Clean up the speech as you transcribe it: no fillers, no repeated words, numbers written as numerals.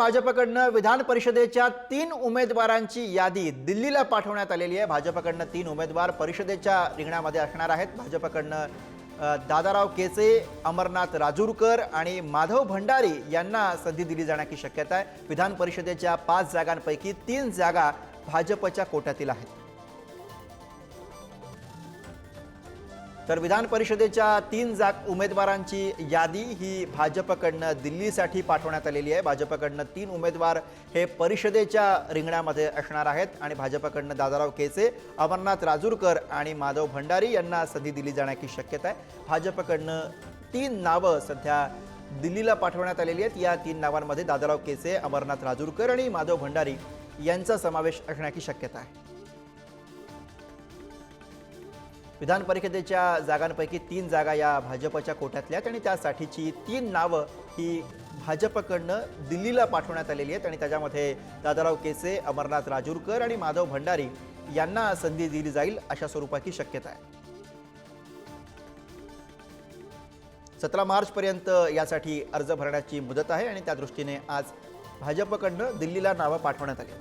भाजपकडनं विधान परिषदेच्या 3 उमेदवारांची यादी दिल्लीला पाठवण्यात आलेली आहे। भाजपकडनं 3 उमेदवार परिषदेच्या रिंगणामध्ये असणार आहेत। भाजपकडनं दादाराव केचे, अमरनाथ राजूरकर आणि माधव भंडारी यांना संधी दिली जाण्याची शक्यता आहे। विधान परिषदेच्या 5 जागांपैकी 3 जागा भाजपच्या कोट्यातील आहेत। तर विधान परिषदेच्या 3 उमेदवारांची यादी ही भाजपकडनं दिल्लीसाठी पाठवण्यात आलेली आहे। भाजपकडनं 3 उमेदवार हे परिषदेच्या रिंगणामध्ये असणार आहेत आणि भाजपकडनं दादाराव केचे, अमरनाथ राजूरकर आणि माधव भंडारी यांना संधी दिली जाण्याची शक्यता आहे। भाजपकडनं 3 नावं सध्या दिल्लीला पाठवण्यात आलेली आहेत। या 3 नावांमध्ये दादाराव केचे, अमरनाथ राजूरकर आणि माधव भंडारी यांचा समावेश असण्याची शक्यता आहे। विधान परिषदेच्या जागांपैकी 3 जागा या भाजपच्या कोट्यातल्या आहेत आणि त्यासाठीची 3 नावं ही भाजपकडनं दिल्लीला पाठवण्यात आलेली आहेत आणि त्याच्यामध्ये दादाराव केचे, अमरनाथ राजूरकर आणि माधव भंडारी यांना संधी दिली जाईल अशा स्वरूपाची शक्यता आहे। 17 मार्चपर्यंत यासाठी अर्ज भरण्याची मुदत आहे आणि त्या दृष्टीने आज भाजपकडनं दिल्लीला नावं पाठवण्यात आली।